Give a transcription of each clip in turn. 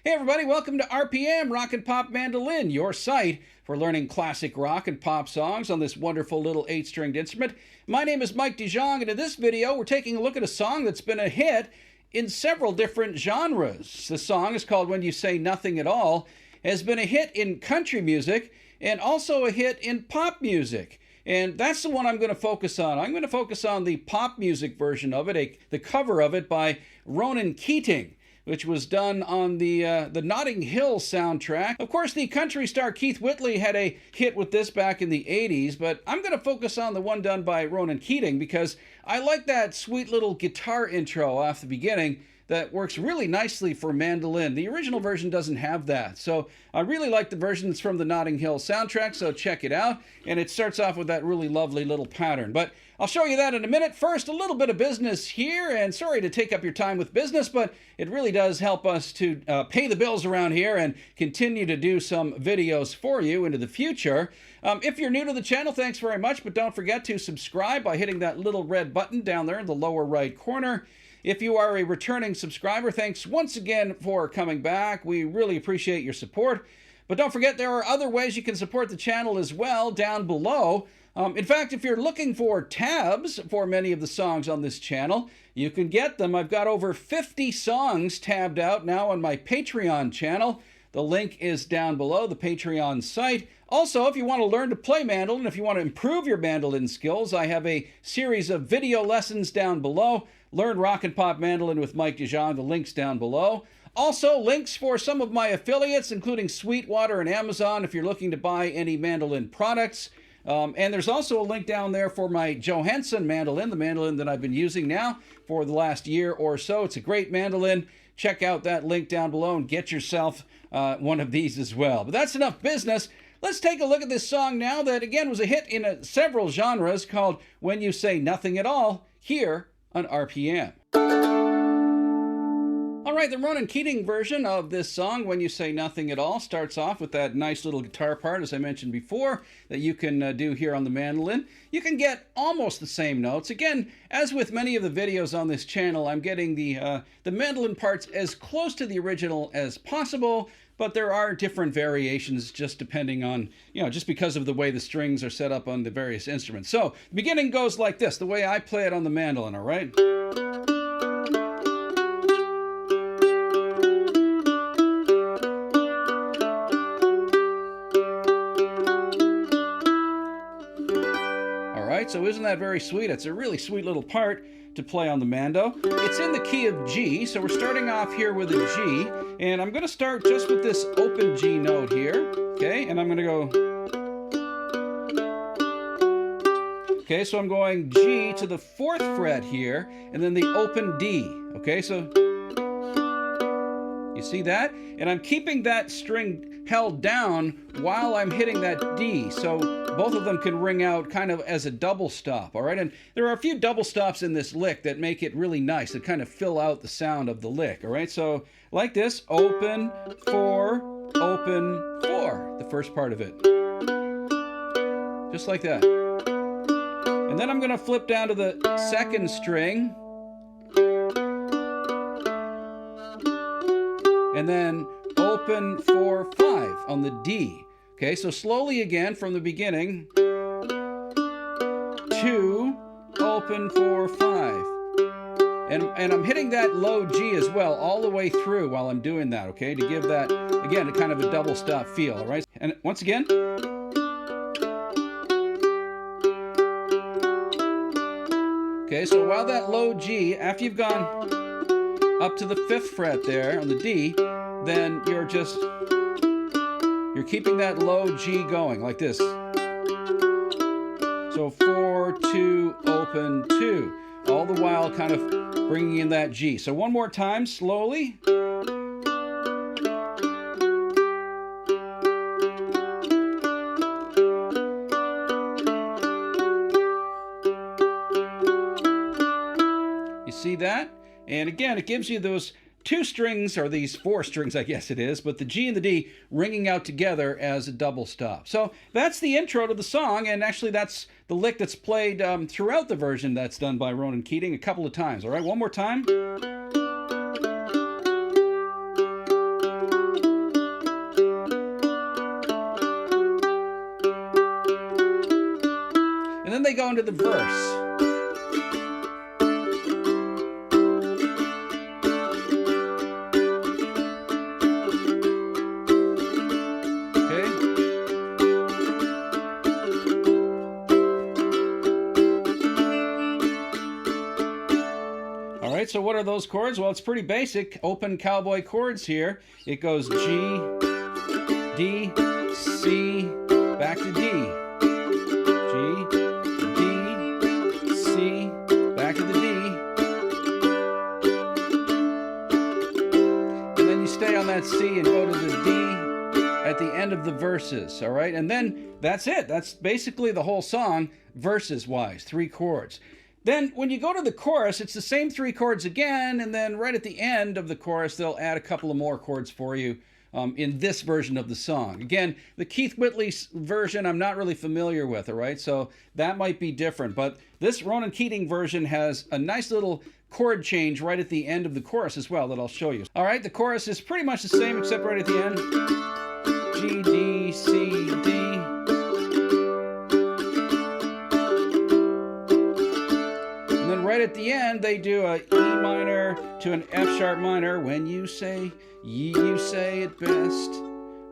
Hey everybody, welcome to RPM, Rock and Pop Mandolin, your site for learning classic rock and pop songs on this wonderful little 8-stringed instrument. My name is Mike DeJong, and in this video we're taking a look at a song that's been a hit in several different genres. The song is called When You Say Nothing at All, has been a hit in country music and also a hit in pop music. And that's the one I'm going to focus on. I'm going to focus on the pop music version of it, the cover of it by Ronan Keating, which was done on the Notting Hill soundtrack. Of course, the country star Keith Whitley had a hit with this back in the 80s, but I'm going to focus on the one done by Ronan Keating because I like that sweet little guitar intro off the beginning that works really nicely for mandolin. The original version doesn't have that, so I really like the version that's from the Notting Hill soundtrack, so check it out. And it starts off with that really lovely little pattern, but I'll show you that in a minute. First, a little bit of business here, and sorry to take up your time with business, but it really does help us to pay the bills around here and continue to do some videos for you into the future. If you're new to the channel, thanks very much, but don't forget to subscribe by hitting that little red button down there in the lower right corner. If you are a returning subscriber, thanks once again for coming back. We really appreciate your support. But don't forget, there are other ways you can support the channel as well down below. In fact, if you're looking for tabs for many of the songs on this channel, you can get them. I've got over 50 songs tabbed out now on my Patreon channel. The link is down below, the Patreon site. Also, if you want to learn to play mandolin, if you want to improve your mandolin skills, I have a series of video lessons down below. Learn Rock and Pop Mandolin with Mike DeJong, the link's down below. Also, links for some of my affiliates, including Sweetwater and Amazon, if you're looking to buy any mandolin products. And there's also a link down there for my Johansson mandolin, the mandolin that I've been using now for the last year or so. It's a great mandolin. Check out that link down below and get yourself one of these as well. But that's enough business. Let's take a look at this song now that, again, was a hit in several genres called When You Say Nothing at All, here on RPM. All right, the Ronan Keating version of this song, When You Say Nothing at All, starts off with that nice little guitar part, as I mentioned before, that you can do here on the mandolin. You can get almost the same notes. Again, as with many of the videos on this channel, I'm getting the mandolin parts as close to the original as possible, but there are different variations just depending on, just because of the way the strings are set up on the various instruments. So, the beginning goes like this, the way I play it on the mandolin, all right? So isn't that very sweet? It's a really sweet little part to play on the mando. It's in the key of G, so we're starting off here with a G, and I'm going to start just with this open G note here, okay? And I'm going to go... Okay, so I'm going G to the 4th fret here, and then the open D, okay? So, you see that? And I'm keeping that string held down while I'm hitting that D, so both of them can ring out kind of as a double stop, all right? And there are a few double stops in this lick that make it really nice, that kind of fill out the sound of the lick, all right? So, like this, open, 4, open, 4, the first part of it. Just like that. And then I'm going to flip down to the 2nd string, and then open 4, 5 on the D. Okay, so slowly again from the beginning. 2, open 4, 5. And I'm hitting that low G as well all the way through while I'm doing that, okay? To give that, again, a kind of a double stop feel, all right? And once again. Okay, so while that low G, after you've gone up to the 5th fret there on the D, then you're keeping that low G going like this. So 4, 2, open 2, all the while kind of bringing in that G. So one more time, slowly. You see that? And again, it gives you those 2 strings, or these 4 strings, I guess it is, but the G and the D ringing out together as a double stop. So that's the intro to the song, and actually that's the lick that's played throughout the version that's done by Ronan Keating a couple of times. All right, one more time. into the verse. So what are those chords? Well, it's pretty basic. Open cowboy chords here. It goes G, D, C, back to D. G, D, C, back to the D. And then you stay on that C and go to the D at the end of the verses, all right? And then that's it. That's basically the whole song, verses-wise, 3 chords. Then when you go to the chorus, it's the same 3 chords again, and then right at the end of the chorus, they'll add a couple of more chords for you in this version of the song. Again, the Keith Whitley version I'm not really familiar with, all right? So that might be different, but this Ronan Keating version has a nice little chord change right at the end of the chorus as well that I'll show you. All right, the chorus is pretty much the same except right at the end. G, D, C, D. Right at the end, they do a E minor to an F sharp minor. When you say you say it best.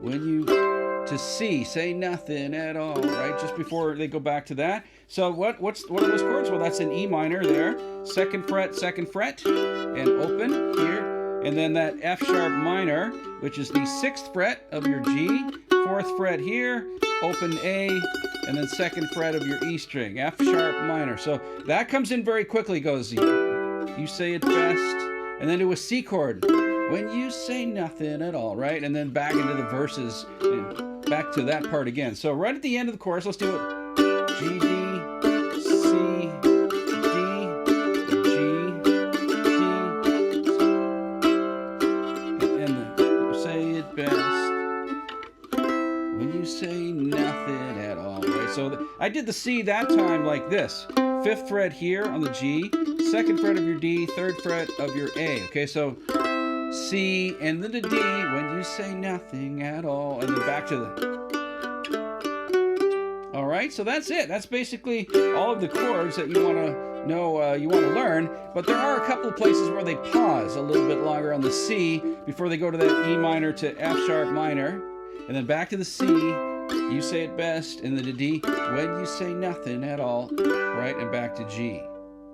When you to C, say nothing at all. Right, just before they go back to that. So what are those chords? Well, that's an E minor there, second fret, and open here, and then that F sharp minor, which is the 6th fret of your G, 4th fret here, open A, and then 2nd fret of your E string, F sharp minor. So that comes in very quickly, goes you say it best, and then to a C chord, when you say nothing at all, right? And then back into the verses, and back to that part again. So right at the end of the chorus, let's do it. G, D, C, D, G, D, and you say it best, when you say nothing at all, right? So I did the C that time like this. 5th fret here on the G, 2nd fret of your D, 3rd fret of your A. Okay, so C and then the D when you say nothing at all, and then back to the... All right, so that's it. That's basically all of the chords that you want to know, you want to learn. But there are a couple of places where they pause a little bit longer on the C before they go to that E minor to F sharp minor, and then back to the C. You say it best, and then the D when you say nothing at all, right, and back to G.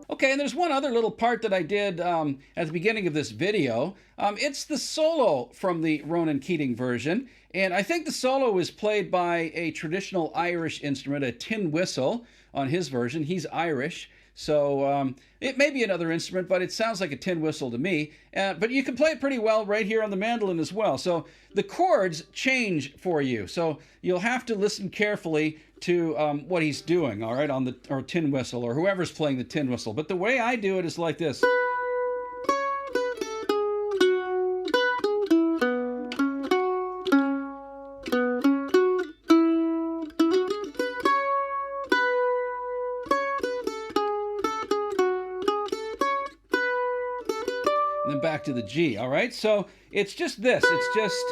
Okay, and there's one other little part that I did at the beginning of this video. It's the solo from the Ronan Keating version, and I think the solo is played by a traditional Irish instrument, a tin whistle on his version. He's Irish, so it may be another instrument, but it sounds like a tin whistle to me. But you can play it pretty well right here on the mandolin as well. So the chords change for you, so you'll have to listen carefully to what he's doing, all right, on the tin whistle, or whoever's playing the tin whistle. But the way I do it is like this. And then back to the G, all right? So it's just this. It's just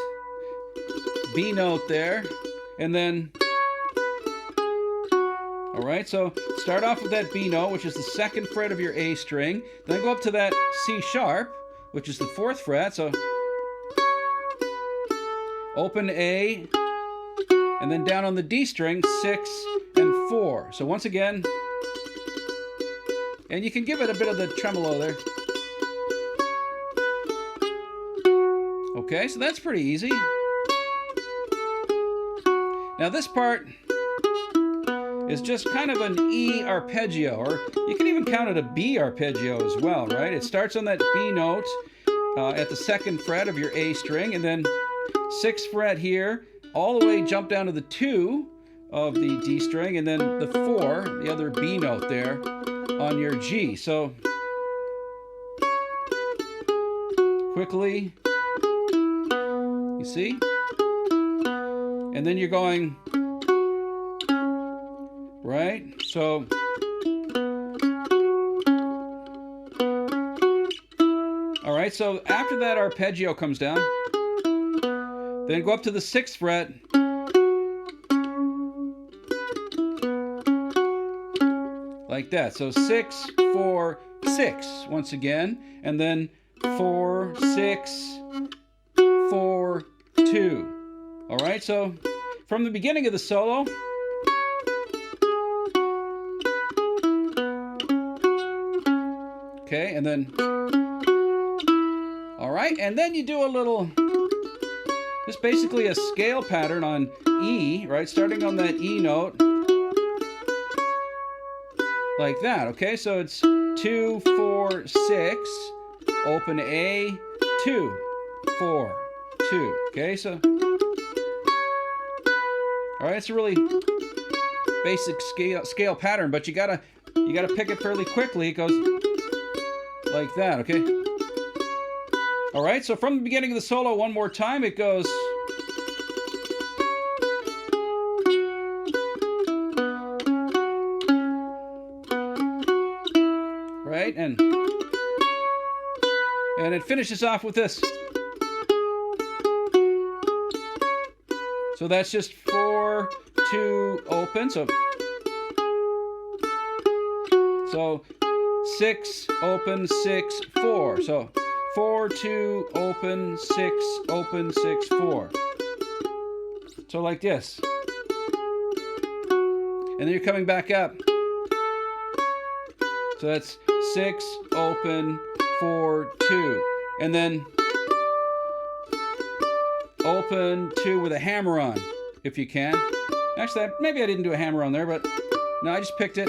B note there, and then... All right, so start off with that B note, which is the 2nd fret of your A string. Then go up to that C sharp, which is the 4th fret. So open A, and then down on the D string, 6 and 4. So once again, and you can give it a bit of the tremolo there. Okay, so that's pretty easy. Now this part is just kind of an E arpeggio, or you can even count it a B arpeggio as well, right? It starts on that B note at the 2nd fret of your A string, and then 6th fret here, all the way jump down to the 2 of the D string, and then the 4, the other B note there, on your G. So, quickly, you see? And then you're going... Right? So, all right, so after that arpeggio comes down, then go up to the 6th fret, like that. So 6, 4, 6 once again, and then 4, 6, 4, 2. All right, so from the beginning of the solo, okay, and then, all right, and then you do a little, just basically a scale pattern on E, right, starting on that E note, like that, okay, so it's 2, 4, 6, open A, 2, 4, 2, okay, so, all right, it's a really basic scale pattern, but you gotta pick it fairly quickly. It goes like that, okay? All right, so from the beginning of the solo, one more time, it goes. Right, and it finishes off with this. So that's just 4, 2, open. So 6, open, 6, 4. So 4, 2, open, 6, open, 6, 4. So like this. And then you're coming back up. So that's 6, open, 4, 2. And then open 2 with a hammer on, if you can. Actually, maybe I didn't do a hammer on there, but no, I just picked it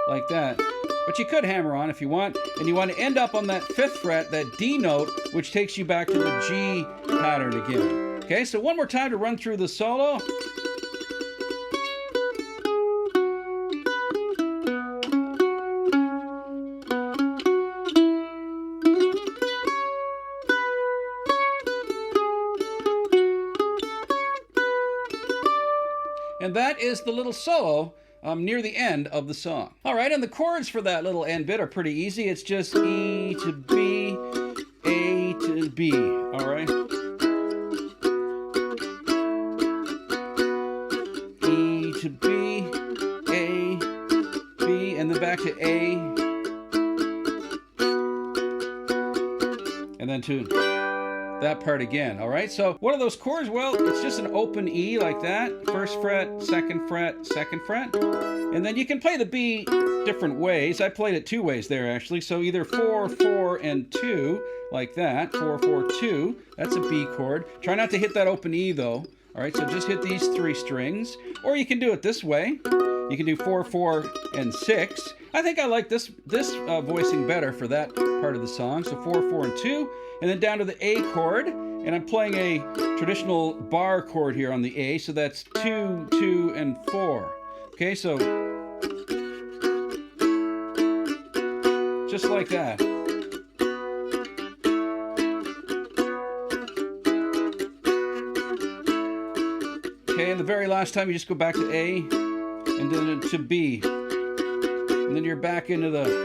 like that. But you could hammer on if you want, and you want to end up on that 5th fret, that D note, which takes you back to the G pattern again. Okay, so one more time to run through the solo. And that is the little solo near the end of the song. All right, and the chords for that little end bit are pretty easy. It's just E to B, A to B, all right? E to B, A, B, and then back to A, and then to that part again, all right? So what are those chords? Well, it's just an open E like that. 1st fret, 2nd fret, 2nd fret. And then you can play the B different ways. I played it 2 ways there, actually. So either 4, 4, and 2, like that. 4, 4, 2. That's a B chord. Try not to hit that open E, though. All right, so just hit these 3 strings. Or you can do it this way. You can do 4, 4, and 6. I think I like this voicing better for that part of the song. So 4, 4, and 2. And then down to the A chord, and I'm playing a traditional bar chord here on the A, so that's 2, 2, and 4. Okay, so just like that. Okay, and the very last time you just go back to A, and then to B, and then you're back into that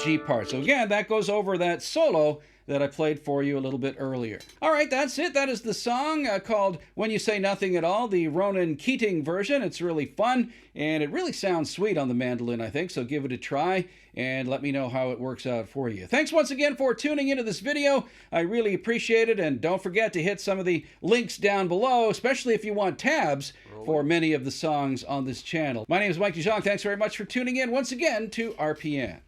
G part. So again, that goes over that solo that I played for you a little bit earlier. All right, that's it. That is the song called When You Say Nothing at All, the Ronan Keating version. It's really fun, and it really sounds sweet on the mandolin, I think, so give it a try, and let me know how it works out for you. Thanks once again for tuning into this video. I really appreciate it, and don't forget to hit some of the links down below, especially if you want tabs for many of the songs on this channel. My name is Mike DeJong. Thanks very much for tuning in once again to RPM.